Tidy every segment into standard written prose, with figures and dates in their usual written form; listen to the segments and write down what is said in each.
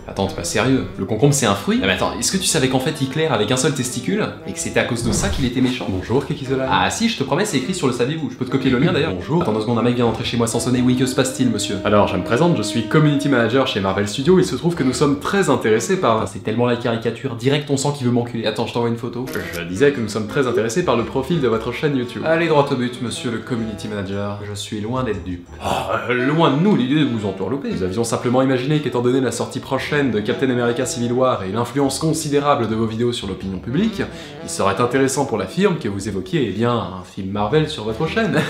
Attends, t'es pas sérieux? Le concombre c'est un fruit? Ah mais attends, est-ce que tu savais qu'en fait Hitler avait qu'un seul testicule? Et que c'était à cause de ça qu'il était méchant? Bonjour, Kekizola. Ah si, je te promets, c'est écrit sur le saviez-vous. Je peux te copier le lien d'ailleurs. Bonjour. Attends 2 secondes, un mec vient d'entrer chez moi sans sonner. Oui, que se passe-t-il, monsieur? Alors, je me présente, je suis Community Manager chez Marvel Studios. Il se trouve que nous sommes très intéressés par... Putain, c'est tellement la caricature, direct on sent qu'il veut m'enculer. Attends, je t'envoie une photo. Je disais que nous sommes très intéressés par le profil de votre chaîne YouTube. Allez, droit au but, monsieur le Community Manager. Je suis loin d'être dupe. Loin de nous l'idée de vous entourlouper. Nous avions simplement imaginé qu'étant donné la sortie prochaine de Captain America Civil War et l'influence considérable de vos vidéos sur l'opinion publique, il serait intéressant pour la firme que vous évoquiez, eh bien, un film Marvel sur votre chaîne.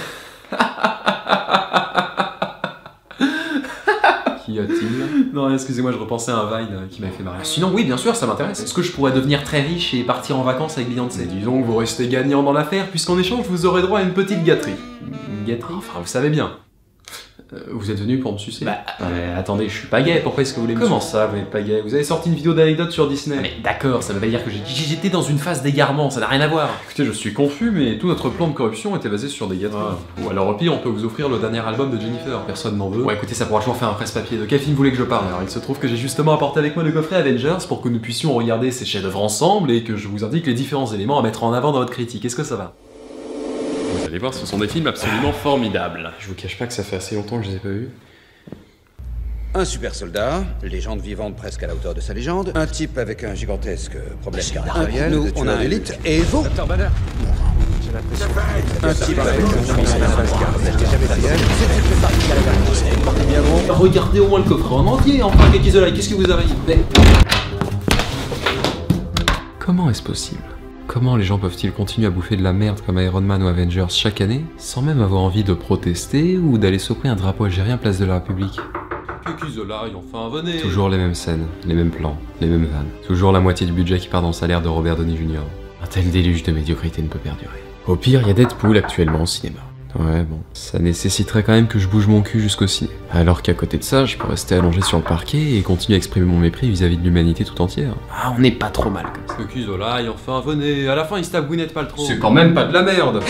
Qu'y a-t-il? Non, excusez-moi, je repensais à un Vine qui m'avait fait marrer. Sinon, oui, bien sûr, ça m'intéresse. Est-ce que je pourrais devenir très riche et partir en vacances avec Beyoncé? Disons que vous restez gagnant dans l'affaire, puisqu'en échange, vous aurez droit à une petite gâterie. Une gâterie? Enfin, vous savez bien. Vous êtes venu pour me sucer? Bah, attendez, je suis pas gay, pourquoi est-ce que vous voulez me Comment sucer? ça, vous n'êtes pas gay? Vous avez sorti une vidéo d'anecdote sur Disney. Mais d'accord, ça veut pas dire que j'étais dans une phase d'égarement, ça n'a rien à voir. Écoutez, je suis confus, mais tout notre plan de corruption était basé sur des gâteries. Ou alors au pire, on peut vous offrir le dernier album de Jennifer, personne n'en veut. Ouais, écoutez, ça pourra toujours faire un presse-papier. De quel film vous voulez que je parle? Alors il se trouve que j'ai justement apporté avec moi le coffret Avengers pour que nous puissions regarder ces chefs-d'œuvre ensemble et que je vous indique les différents éléments à mettre en avant dans votre critique. Est-ce que ça va? Vous allez voir, ce sont des films absolument formidables. Je vous cache pas que ça fait assez longtemps que je les ai pas vus. Un super soldat, légende vivante presque à la hauteur de sa légende, un type avec un gigantesque problème caractériel, nous on a l'élite, et vous Dr. Banner. J'ai l'impression un type avec un puissance caractériel, portez bien bon. Regardez au moins le coffret en entier, enfin, Kekizola, qu'est-ce que vous arrive? Comment est-ce possible? Comment les gens peuvent-ils continuer à bouffer de la merde comme Iron Man ou Avengers chaque année, sans même avoir envie de protester ou d'aller secouer un drapeau algérien place de la République? Kekizola, enfin venez! Toujours les mêmes scènes, les mêmes plans, les mêmes vannes. Toujours la moitié du budget qui part dans le salaire de Robert Downey Jr. Un tel déluge de médiocrité ne peut perdurer. Au pire, il y a Deadpool actuellement au cinéma. Ouais, bon, ça nécessiterait quand même que je bouge mon cul jusqu'au ciné. Alors qu'à côté de ça, je peux rester allongé sur le parquet et continuer à exprimer mon mépris vis-à-vis de l'humanité tout entière. Ah, on n'est pas trop mal comme ça. Kekizola, enfin venez, à la fin il se tape Gwyneth Paltrow. C'est quand même pas de la merde!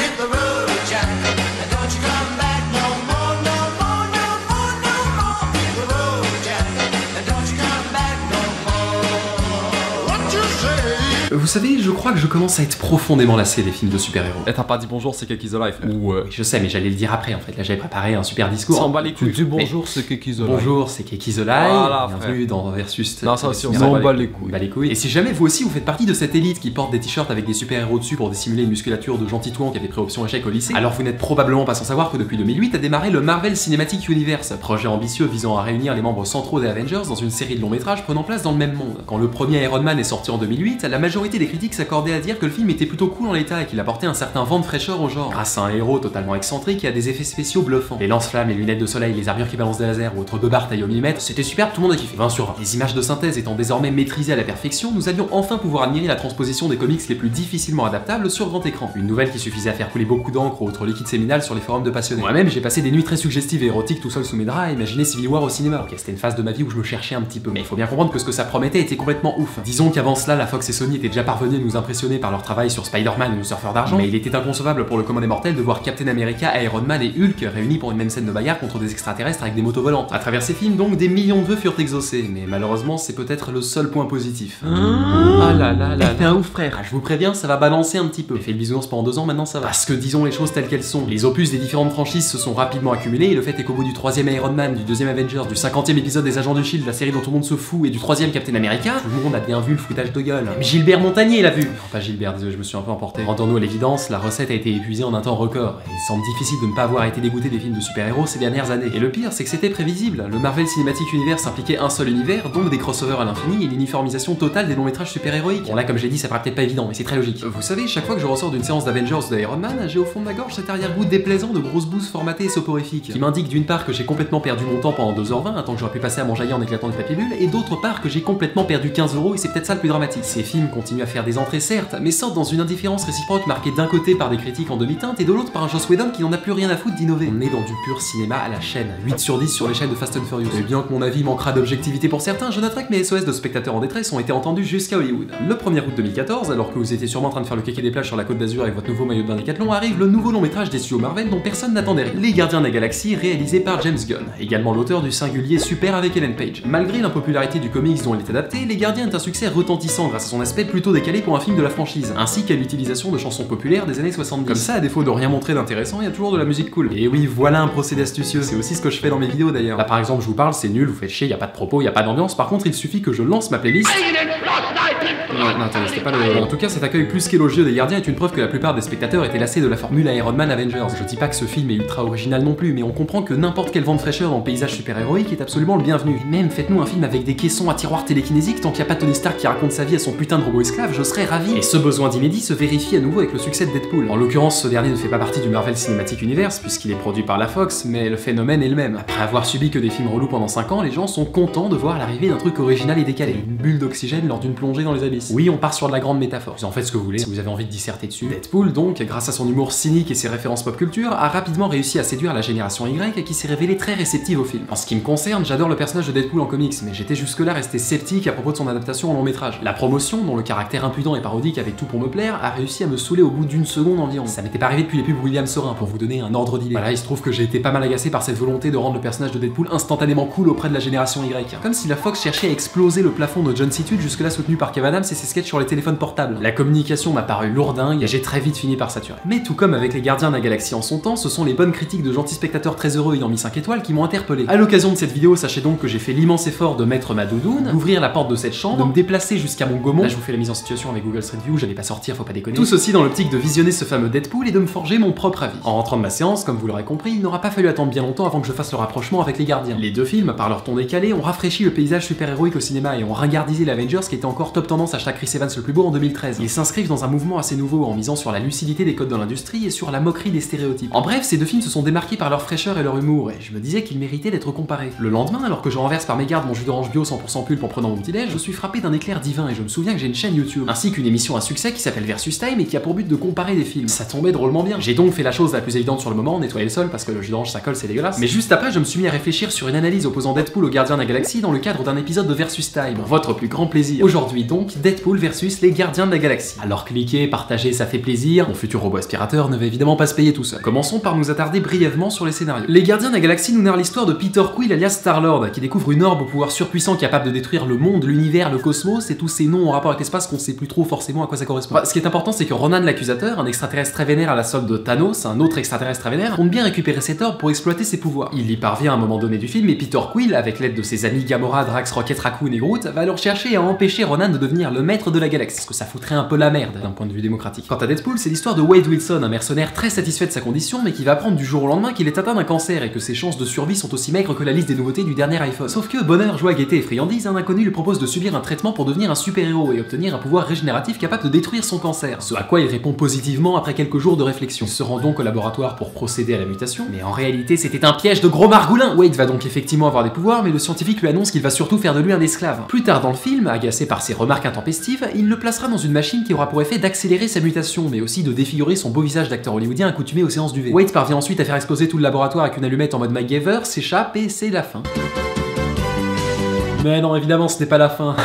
Vous savez, je crois que je commence à être profondément lassé des films de super-héros. Eh, t'as pas dit bonjour, c'est Kekizola, frère. Oui, je sais, mais j'allais le dire après en fait. Là, j'avais préparé un super discours. S'en bat les couilles. Tu dis bonjour, c'est Kekizola. Bonjour, c'est Kekizola. Voilà, bienvenue dans Versus. Non, ça aussi, on s'en bat les couilles. Bat les couilles. Et si jamais vous aussi vous faites partie de cette élite qui porte des t-shirts avec des super-héros dessus pour dissimuler une musculature de gentil touan qui avait pris option échec au lycée, alors vous n'êtes probablement pas sans savoir que depuis 2008 a démarré le Marvel Cinematic Universe, projet ambitieux visant à réunir les membres centraux des Avengers dans une série de longs métrages prenant place dans le même monde. Quand le premier Iron Man est sorti en 2008, la majorité des critiques s'accordaient à dire que le film était plutôt cool en l'état et qu'il apportait un certain vent de fraîcheur au genre. Grâce à un héros totalement excentrique et à des effets spéciaux bluffants. Les lance-flammes, les lunettes de soleil, les armures qui balancent des lasers ou autres beubards taillés au millimètre, c'était super, tout le monde a kiffé. 20 sur 20. Les images de synthèse étant désormais maîtrisées à la perfection, nous allions enfin pouvoir admirer la transposition des comics les plus difficilement adaptables sur grand écran. Une nouvelle qui suffisait à faire couler beaucoup d'encre ou autre liquide séminal sur les forums de passionnés. Moi-même, j'ai passé des nuits très suggestives et érotiques tout seul sous mes draps à imaginer Civil War au cinéma. Ok, c'était une phase de ma vie où je me cherchais un petit peu. Mais il faut bien comprendre que ce que ça promettait était complètement ouf. Disons qu'avant cela, la Fox et Sony étaient déjà parvenus à nous impressionner par leur travail sur Spider-Man ou le Surfeur d'argent, mais il était inconcevable pour le commun des mortels de voir Captain America, Iron Man et Hulk réunis pour une même scène de bagarre contre des extraterrestres avec des motos volantes. À travers ces films, donc, des millions de vœux furent exaucés, mais malheureusement, c'est peut-être le seul point positif. Ah là là là, t'es un ouf frère. Ah, je vous préviens, ça va balancer un petit peu. J'ai fait le bisounours pendant 2 ans, maintenant ça va. Parce que disons les choses telles qu'elles sont. Les opus des différentes franchises se sont rapidement accumulés, et le fait est qu'au bout du 3e Iron Man, du 2e Avengers, du 50e épisode des Agents de Shield, la série dont tout le monde se fout, et du 3e Captain America, tout le monde a bien vu le foutage de gueule. Même Gilbert Montagnier l'a vu. Non, pas Gilbert, désolé, je me suis un peu emporté. Rendons-nous à l'évidence, la recette a été épuisée en un temps record, et il semble difficile de ne pas avoir été dégoûté des films de super-héros ces dernières années. Et le pire, c'est que c'était prévisible. Le Marvel Cinematic Universe impliquait un seul univers, donc des crossovers à l'infini et l'uniformisation totale des longs métrages super-héroïques. Bon là, comme j'ai dit, ça paraît peut-être pas évident, mais c'est très logique. Vous savez, chaque fois que je ressors d'une séance d'Avengers ou d'Iron Man, j'ai au fond de ma gorge cet arrière-goût déplaisant de grosses bouses formatées et soporifiques, qui m'indique d'une part que j'ai complètement perdu mon temps pendant 2h20, un temps que j'aurais pu passer à m'enjailler en éclatant des papiers bulles, et d'autre part que j'ai complètement perdu 15 € et c'est peut-être ça le plus dramatique. Ces films continuent continuent à faire des entrées certes, mais sortent dans une indifférence réciproque marquée d'un côté par des critiques en demi-teinte et de l'autre par un Joss Whedon qui n'en a plus rien à foutre d'innover. On est dans du pur cinéma à la chaîne, 8 sur 10 sur l'échelle de Fast and Furious. Et bien que mon avis manquera d'objectivité pour certains, je noterai que mes SOS de spectateurs en détresse ont été entendus jusqu'à Hollywood. Le 1er août 2014, alors que vous étiez sûrement en train de faire le kéké des plages sur la côte d'Azur avec votre nouveau maillot de bain Décathlon, arrive le nouveau long métrage des studios Marvel dont personne n'attendait rien. Les Gardiens de la Galaxie, réalisé par James Gunn, également l'auteur du singulier Super avec Ellen Page. Malgré l'impopularité du comics dont il est adapté, Les Gardiens est un succès retentissant grâce à son aspect plutôt décalé pour un film de la franchise, ainsi qu'à l'utilisation de chansons populaires des années 70. Comme ça, à défaut de rien montrer d'intéressant, il y a toujours de la musique cool. Et oui, voilà un procédé astucieux, c'est aussi ce que je fais dans mes vidéos d'ailleurs. Là par exemple, je vous parle, c'est nul, vous faites chier, y a pas de propos, y a pas d'ambiance, par contre il suffit que je lance ma playlist. Non, attendez, c'était pas le... En tout cas, cet accueil plus qu'élogieux des Gardiens est une preuve que la plupart des spectateurs étaient lassés de la formule Iron Man Avengers. Je dis pas que ce film est ultra original non plus, mais on comprend que n'importe quel vent de fraîcheur dans le paysage super-héroïque est absolument le bienvenu. Et même faites-nous un film avec des caissons à tiroirs télékinésiques, tant qu'il n'y a pas Tony Stark qui raconte sa vie à son putain de robot esclave, je serais ravi. Et ce besoin d'inédit se vérifie à nouveau avec le succès de Deadpool. En l'occurrence, ce dernier ne fait pas partie du Marvel Cinematic Universe, puisqu'il est produit par la Fox, mais le phénomène est le même. Après avoir subi que des films relous pendant 5 ans, les gens sont contents de voir l'arrivée d'un truc original et décalé. Une bulle d'oxygène lors d'une plongée dans les abysses. Oui, on part sur de la grande métaphore. Vous en faites ce que vous voulez, si vous avez envie de disserter dessus. Deadpool, donc, grâce à son humour cynique et ses références pop culture, a rapidement réussi à séduire la génération Y qui s'est révélée très réceptive au film. En ce qui me concerne, j'adore le personnage de Deadpool en comics, mais j'étais jusque-là resté sceptique à propos de son adaptation en long métrage. La promotion, dont le caractère impudent et parodique avait tout pour me plaire, a réussi à me saouler au bout d'une seconde environ. Ça m'était pas arrivé depuis les pubs William Sorin, pour vous donner un ordre d'idée. Voilà, il se trouve que j'ai été pas mal agacé par cette volonté de rendre le personnage de Deadpool instantanément cool auprès de la génération Y. Comme si la Fox cherchait à exploser le plafond de John Situde jusque-là soutenu par Kev Adams et ses sketchs sur les téléphones portables. La communication m'a paru lourdingue et j'ai très vite fini par saturer. Mais tout comme avec les Gardiens de la Galaxie en son temps, ce sont les bonnes critiques de gentils spectateurs très heureux ayant mis 5 étoiles qui m'ont interpellé. À l'occasion de cette vidéo, sachez donc que j'ai fait l'immense effort de mettre ma doudoune, d'ouvrir la porte de cette chambre, de me déplacer jusqu'à mon Gaumont. Là, je vous fais la mise en situation avec Google Street View, j'allais pas sortir, faut pas déconner. Tout ceci dans l'optique de visionner ce fameux Deadpool et de me forger mon propre avis. En rentrant de ma séance, comme vous l'aurez compris, il n'aura pas fallu attendre bien longtemps avant que je fasse le rapprochement avec les Gardiens. Les deux films, par leur ton décalé, ont rafraîchi le paysage super-héroïque au cinéma et ont ringardisé l'Avengers qui était encore top tendance à Chris Evans le plus beau en 2013. Ils s'inscrivent dans un mouvement assez nouveau en misant sur la lucidité des codes de l'industrie et sur la moquerie des stéréotypes. En bref, ces deux films se sont démarqués par leur fraîcheur et leur humour, et je me disais qu'ils méritaient d'être comparés. Le lendemain, alors que je renverse par mégarde mon jus d'orange bio 100% pulpe en prenant mon petit déj, je suis frappé d'un éclair divin et je me souviens que j'ai une chaîne YouTube, ainsi qu'une émission à succès qui s'appelle Versus Time et qui a pour but de comparer des films. Ça tombait drôlement bien. J'ai donc fait la chose la plus évidente sur le moment, nettoyer le sol parce que le jus d'orange ça colle, c'est dégueulasse. Mais juste après, je me suis mis à réfléchir sur une analyse opposant Deadpool aux Gardiens de la Galaxie dans le cadre d'un épisode de Versus Time. Pour votre plus grand plaisir. Aujourd'hui donc, Deadpool versus les Gardiens de la Galaxie. Alors cliquez, partagez, ça fait plaisir. Mon futur robot aspirateur ne va évidemment pas se payer tout seul. Commençons par nous attarder brièvement sur les scénarios. Les Gardiens de la Galaxie nous narrent l'histoire de Peter Quill alias Star-Lord, qui découvre une orbe au pouvoir surpuissant capable de détruire le monde, l'univers, le cosmos et tous ces noms en rapport avec l'espace qu'on sait plus trop forcément à quoi ça correspond. Ce qui est important, c'est que Ronan l'accusateur, un extraterrestre très vénère à la solde de Thanos, un autre extraterrestre très vénère, compte bien récupérer cette orbe pour exploiter ses pouvoirs. Il y parvient à un moment donné du film et Peter Quill, avec l'aide de ses amis Gamora, Drax, Rocket Raccoon et Groot, va alors chercher à empêcher Ronan de devenir le maître de la galaxie, parce que ça foutrait un peu la merde d'un point de vue démocratique. Quant à Deadpool, c'est l'histoire de Wade Wilson, un mercenaire très satisfait de sa condition, mais qui va apprendre du jour au lendemain qu'il est atteint d'un cancer et que ses chances de survie sont aussi maigres que la liste des nouveautés du dernier iPhone. Sauf que, bonheur, joie, gaieté et friandise, un inconnu lui propose de subir un traitement pour devenir un super-héros et obtenir un pouvoir régénératif capable de détruire son cancer. Ce à quoi il répond positivement après quelques jours de réflexion. Il se rend donc au laboratoire pour procéder à la mutation, mais en réalité c'était un piège de gros margoulin. Wade va donc effectivement avoir des pouvoirs, mais le scientifique lui annonce qu'il va surtout faire de lui un esclave. Plus tard dans le film, agacé par ses remarques intempestives, il le placera dans une machine qui aura pour effet d'accélérer sa mutation, mais aussi de défigurer son beau visage d'acteur hollywoodien accoutumé aux séances d'UV. Wade parvient ensuite à faire exploser tout le laboratoire avec une allumette en mode MacGyver, s'échappe et c'est la fin. Mais non, évidemment, ce n'est pas la fin.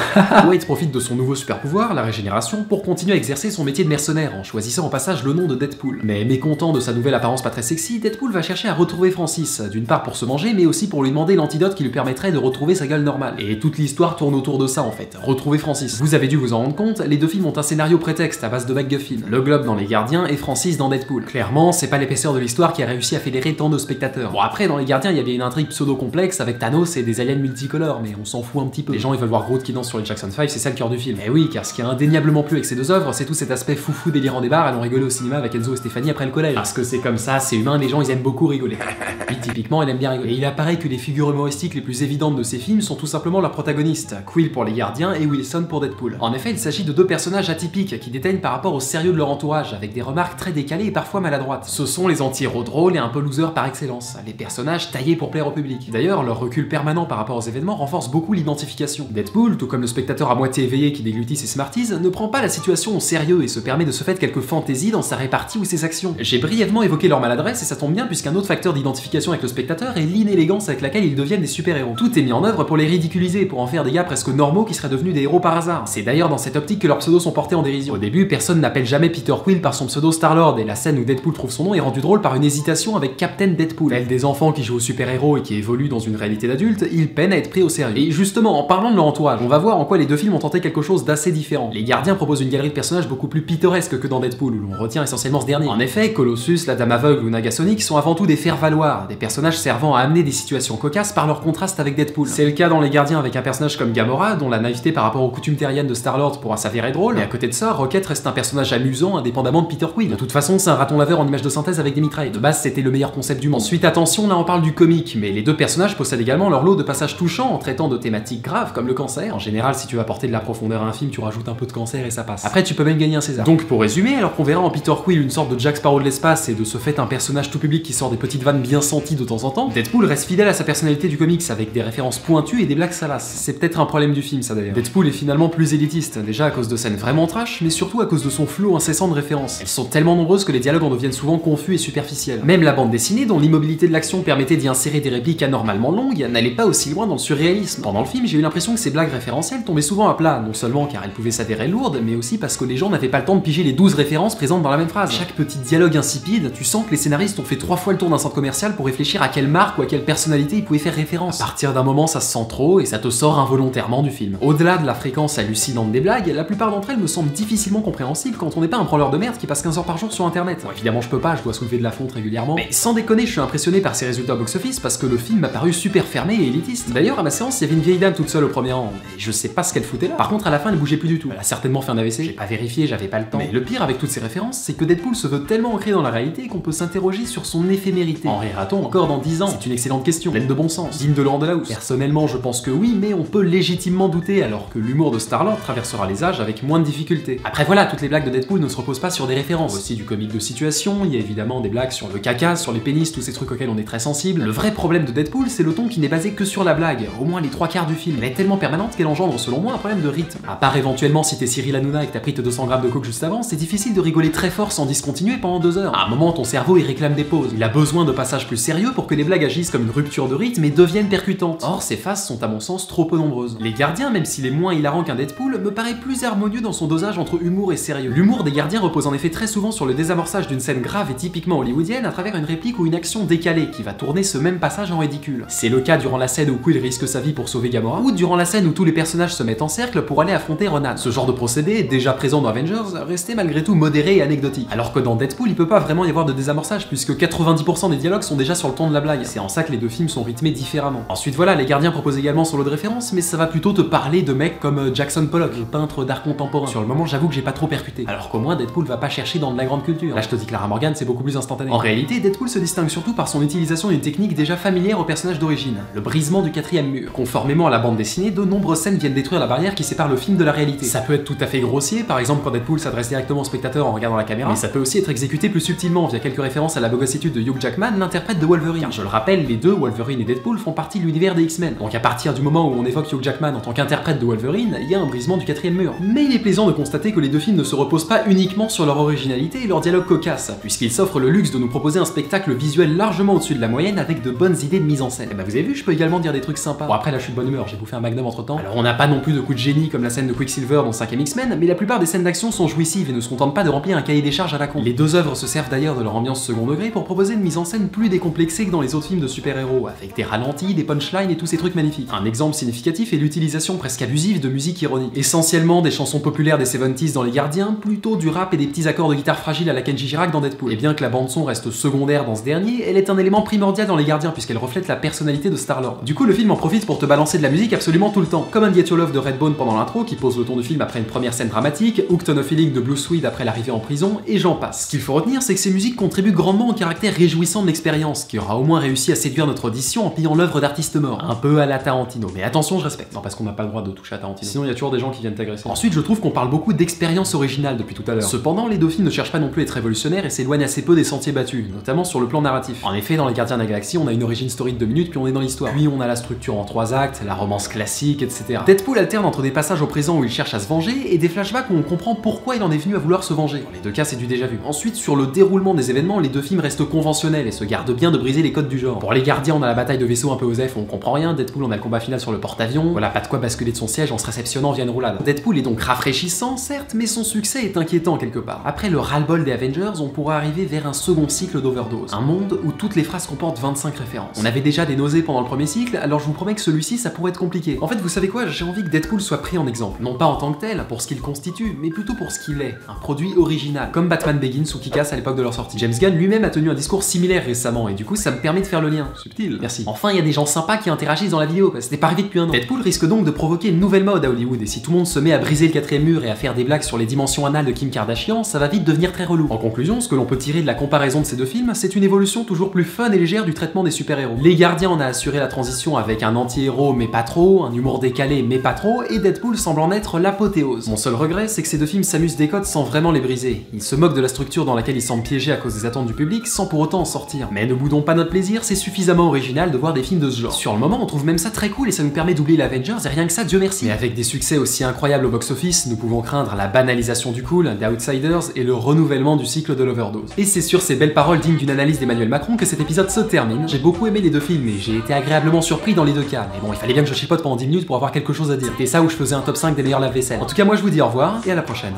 Wade profite de son nouveau super pouvoir, la régénération, pour continuer à exercer son métier de mercenaire, en choisissant au passage le nom de Deadpool. Mais mécontent de sa nouvelle apparence pas très sexy, Deadpool va chercher à retrouver Francis, d'une part pour se manger, mais aussi pour lui demander l'antidote qui lui permettrait de retrouver sa gueule normale. Et toute l'histoire tourne autour de ça en fait, retrouver Francis. Vous avez dû vous en rendre compte, les deux films ont un scénario prétexte à base de MacGuffin. Le Globe dans Les Gardiens et Francis dans Deadpool. Clairement, c'est pas l'épaisseur de l'histoire qui a réussi à fédérer tant de spectateurs. Bon après, dans Les Gardiens, il y avait une intrigue pseudo-complexe avec Thanos et des aliens multicolores, mais on s'en fout un petit peu. Les gens ils veulent voir Groot qui danse sur les Jackson 5, c'est ça le cœur du film. Et oui, car ce qui a indéniablement plu avec ces deux œuvres, c'est tout cet aspect foufou délirant des bars, allons rigoler au cinéma avec Enzo et Stéphanie après le collège. Parce que c'est comme ça, c'est humain, les gens ils aiment beaucoup rigoler. Puis typiquement, elle aime bien rigoler. Et il apparaît que les figures humoristiques les plus évidentes de ces films sont tout simplement leurs protagonistes, Quill pour les Gardiens et Wilson pour Deadpool. En effet, il s'agit de deux personnages atypiques qui déteignent par rapport au sérieux de leur entourage, avec des remarques très décalées et parfois maladroites. Ce sont les anti-héros drôles et un peu losers par excellence, les personnages taillés pour plaire au public. D'ailleurs, leur recul permanent par rapport aux événements renforce beaucoup l'identification. Deadpool, tout comme le spectateur à moitié éveillé qui déglutit ses Smarties, ne prend pas la situation au sérieux et se permet de se faire quelques fantaisies dans sa répartie ou ses actions. J'ai brièvement évoqué leur maladresse et ça tombe bien puisqu'un autre facteur d'identification avec le spectateur est l'inélégance avec laquelle ils deviennent des super-héros. Tout est mis en œuvre pour les ridiculiser, pour en faire des gars presque normaux qui seraient devenus des héros par hasard. C'est d'ailleurs dans cette optique que leurs pseudos sont portés en dérision. Au début, personne n'appelle jamais Peter Quill par son pseudo Star-Lord et la scène où Deadpool trouve son nom est rendue drôle par une hésitation avec Captain Deadpool. Tel des enfants qui jouent aux super-héros et qui évoluent dans une réalité d'adulte, ils peinent à être pris au sérieux. Et justement, en parlant de leur entourage, on va voir en quoi les deux films ont tenté quelque chose d'assez différent. Les Gardiens proposent une galerie de personnages beaucoup plus pittoresque que dans Deadpool, où l'on retient essentiellement ce dernier. En effet, Colossus, la Dame Aveugle ou Negasonic sont avant tout des faire-valoir, des personnages servant à amener des situations cocasses par leur contraste avec Deadpool. C'est le cas dans Les Gardiens avec un personnage comme Gamora, dont la naïveté par rapport aux coutumes terriennes de Star-Lord pourra s'avérer drôle, mais à côté de ça, Rocket reste un personnage amusant indépendamment de Peter Quill. De toute façon, c'est un raton laveur en image de synthèse avec des mitrailles. De base, c'était le meilleur concept du monde. Ensuite, attention, là on parle du comique, mais les deux personnages possèdent également leur lot de passages touchants en traitant de thématiques graves comme le cancer. En général, si tu veux apporter de la profondeur à un film, tu rajoutes un peu de cancer et ça passe. Après, tu peux même gagner un César. Donc pour résumer, alors qu'on verra en Peter Quill une sorte de Jack Sparrow de l'espace et de ce fait un personnage tout public qui sort des petites vannes bien senties de temps en temps, Deadpool reste fidèle à sa personnalité du comics avec des références pointues et des blagues salaces. C'est peut-être un problème du film ça d'ailleurs. Deadpool est finalement plus élitiste, déjà à cause de scènes vraiment trash, mais surtout à cause de son flot incessant de références. Elles sont tellement nombreuses que les dialogues en deviennent souvent confus et superficiels. Même la bande dessinée, dont l'immobilité de l'action permettait d'y insérer des répliques anormalement longues, n'allait pas aussi loin dans le surréalisme. Pendant le film, j'ai eu l'impression que ces blagues référentielles tombaient souvent à plat, non seulement car elles pouvaient s'avérer lourdes, mais aussi parce que les gens n'avaient pas le temps de piger les 12 références présentes dans la même phrase. Chaque petit dialogue insipide, tu sens que les scénaristes ont fait 3 fois le tour d'un centre commercial pour réfléchir à quelle marque ou à quelle personnalité ils pouvaient faire référence. À partir d'un moment, ça se sent trop et ça te sort involontairement du film. Au-delà de la fréquence hallucinante des blagues, la plupart d'entre elles me semblent difficilement compréhensibles quand on n'est pas un branleur de merde qui passe 15 heures par jour sur internet. Bon, évidemment, je peux pas, je dois soulever de la fonte régulièrement. Mais sans déconner, je suis impressionné par ses résultats au box-office parce que le film m'a paru super fermé et élitiste. D'ailleurs, à ma séance, il y avait une vieille dame toute seule au premier rang, mais je sais pas ce qu'elle foutait là. Par contre, à la fin, elle bougeait plus du tout. Elle a certainement fait un AVC, j'ai pas vérifié, j'avais pas le temps. Mais le pire avec toutes ces références, c'est que Deadpool se veut tellement ancré dans la réalité qu'on peut s'interroger sur son éphémérité. En rira-t-on encore dans 10 ans? C'est une excellente question, pleine de bon sens, digne de Laurent Delahousse. Personnellement, je pense que oui, mais on peut légitimement douter, alors que l'humour de Star-Lord traversera les âges avec moins de difficultés. Après voilà, toutes les blagues de Deadpool ne se reposent pas sur des références. Aussi du comique de situation, il y a évidemment des blagues sur le caca, sur les pénis, tous ces trucs auxquels on est très sensible. Le vrai problème de Deadpool, c'est le ton qui n'est basé que sur la blague, au moins les 3/4 du film. Elle est tellement permanente qu'elle engendre selon moi un problème de rythme. À part éventuellement si t'es Cyril Hanouna et que t'as pris tes 200 grammes de coke juste avant, c'est difficile de rigoler très fort sans discontinuer pendant 2 heures. À un moment, ton cerveau il réclame des pauses. Il a besoin de passages plus sérieux pour que les blagues agissent comme une rupture de rythme et deviennent percutantes. Or, ces phases sont à mon sens trop peu nombreuses. Les Gardiens, même s'il est moins hilarant qu'un Deadpool, me paraît plus harmonieux dans son dosage entre humour et sérieux. L'humour des Gardiens repose en effet très souvent sur le désamorçage d'une scène grave et typiquement hollywoodienne à travers une réplique ou une action décalée qui va tourner ce même passage en ridicule. C'est le cas durant la scène où Quill risque sa vie pour sauver Gamora, ou durant la scène où tous les personnages se mettent en cercle pour aller affronter Ronan. Ce genre de procédé, déjà présent dans Avengers, restait malgré tout modéré et anecdotique. Alors que dans Deadpool, il peut pas vraiment y avoir de désamorçage puisque 90% des dialogues sont déjà sur le ton de la blague. C'est en ça que les deux films sont rythmés différemment. Ensuite voilà, les Gardiens proposent également son lot de références, mais ça va plutôt te parler de mecs comme Jackson Pollock, le peintre d'art contemporain. Sur le moment, j'avoue que j'ai pas trop percuté. Alors qu'au moins Deadpool va pas chercher dans de la grande culture. Là, je te dis Clara Morgan, c'est beaucoup plus instantané. En réalité, Deadpool se distingue surtout par son utilisation d'une technique déjà familière au personnage d'origine, le brisement du 4e mur. Conformément à la bande dessinée, de nombreuses scènes viennent détruire la barrière qui sépare le film de la réalité. Ça peut être tout à fait grossier, par exemple quand Deadpool s'adresse directement au spectateur en regardant la caméra, mais ça peut aussi être exécuté plus subtilement via quelques références à la bogossitude de Hugh Jackman, l'interprète de Wolverine. Car je le rappelle, les deux, Wolverine et Deadpool, font partie de l'univers des X-Men. Donc à partir du moment où on évoque Hugh Jackman en tant qu'interprète de Wolverine, il y a un brisement du 4e mur. Mais il est plaisant de constater que les deux films ne se reposent pas uniquement sur leur originalité et leur dialogue cocasse, puisqu'ils s'offrent le luxe de nous proposer un spectacle visuel largement au-dessus de la moyenne avec de bonnes idées de mise en scène. Et bah vous avez vu, je peux également dire des trucs sympas. Bon après là je suis de bonne humeur, j'ai bouffé un magnum entre temps. Alors on n'a pas non plus de coups de génie comme la scène de Quicksilver dans 5e X-Men, mais la plupart des scènes d'action sont jouissives et ne se contentent pas de remplir un cahier des charges à la con. Les deux œuvres se servent d'ailleurs de leur ambiance second degré pour proposer une mise en scène plus décomplexée que dans les autres films de super-héros, avec des ralentis, des punchlines et tous ces trucs magnifiques. Un exemple significatif est l'utilisation presque abusive de musique ironique. Essentiellement des chansons populaires des 70s dans Les Gardiens, plutôt du rap et des petits accords de guitare fragiles à la Kenji Girac dans Deadpool. Et bien que la bande-son reste secondaire dans ce dernier, elle est un élément primordial dans Les Gardiens puisqu'elle reflète la personnalité de Star-Lord. Du coup, le film en profite pour te balancer de la musique absolument tout le temps. Comme un Get Your Love de Redbone pendant l'intro qui pose le ton du film après une première scène dramatique, Hooked on a Feeling de Blue Swede après l'arrivée en prison, et j'en passe. Ce qu'il faut retenir, c'est que ces musiques contribuent grandement au caractère réjouissant de l'expérience, qui aura au moins réussi à séduire notre audition en pliant l'œuvre d'artiste mort. Un peu à la Tarantino. Mais attention, je respecte. Non, parce qu'on n'a pas le droit de toucher à Tarantino. Sinon, il y a toujours des gens qui viennent t'agresser. Ensuite, je trouve qu'on parle beaucoup d'expérience originale depuis tout à l'heure. Cependant, les deux films ne cherchent pas non plus à être révolutionnaires et s'éloignent assez peu des sentiers battus, notamment sur le plan narratif. En effet, dans Les Gardiens de la Galaxie, on a une origin story de 2 minutes, puis on est dans l'histoire. Puis on a la structure en 3 actes, la romance classique, etc. Deadpool alterne entre des passages au présent où il cherche à se venger et des flashbacks où on comprend pourquoi il en est venu à vouloir se venger. Dans les deux cas, c'est du déjà vu. Ensuite, sur le déroulement des événements, les deux films restent conventionnels et se gardent bien de briser les codes du genre. Pour les gardiens, on a la bataille de vaisseau un peu osef, on comprend rien. Deadpool, on a le combat final sur le porte-avions. Voilà, pas de quoi basculer de son siège en se réceptionnant via une roulade. Deadpool est donc rafraîchissant, certes, mais son succès est inquiétant quelque part. Après le ras-le-bol des Avengers, on pourra arriver vers un second cycle d'overdose. Un monde où toutes les phrases comportent 25 références. On avait déjà des nausées pendant le premier cycle, alors je vous promets que celui-ci, ça pourrait être compliqué. En fait, vous savez quoi, j'ai envie que Deadpool soit pris en exemple. Non pas en tant que tel, pour ce qu'il constitue, mais plutôt pour ce qu'il est. Un produit original, comme Batman Begins ou Kick-Ass à l'époque de leur sortie. James Gunn lui-même a tenu un discours similaire récemment, et du coup, ça me permet de faire le lien. Subtil. Merci. Enfin, il y a des gens sympas qui interagissent dans la vidéo, c'était pas arrivé depuis un an. Deadpool risque donc de provoquer une nouvelle mode à Hollywood, et si tout le monde se met à briser le quatrième mur et à faire des blagues sur les dimensions anales de Kim Kardashian, ça va vite devenir très relou. En conclusion, ce que l'on peut tirer de la comparaison de ces deux films, c'est une évolution toujours plus fun et légère du traitement des super-héros. Les Gardiens en a assuré la transition avec un anti-héros mais pas trop, un humour décalé mais pas trop, et Deadpool semble en être l'apothéose. Mon seul regret, c'est que ces deux films s'amusent des codes sans vraiment les briser. Ils se moquent de la structure dans laquelle ils semblent piégés à cause des attentes du public sans pour autant en sortir. Mais ne boudons pas notre plaisir, c'est suffisamment original de voir des films de ce genre. Sur le moment, on trouve même ça très cool et ça nous permet d'oublier les Avengers et rien que ça, Dieu merci. Mais avec des succès aussi incroyables au box-office, nous pouvons craindre la banalisation du cool, des Outsiders et le renouvellement du cycle de l'overdose. Et c'est sur ces belles paroles dignes d'une analyse d'Emmanuel Macron que cet épisode se termine. J'ai beaucoup aimé les deux films et j'ai été agréablement surpris dans les deux cas. Mais bon, il fallait bien que je chipote pendant 10 minutes pour avoir quelque chose à dire. C'était ça où je faisais un top 5 des meilleurs lave-vaisselle. En tout cas, moi je vous dis au revoir et à la prochaine.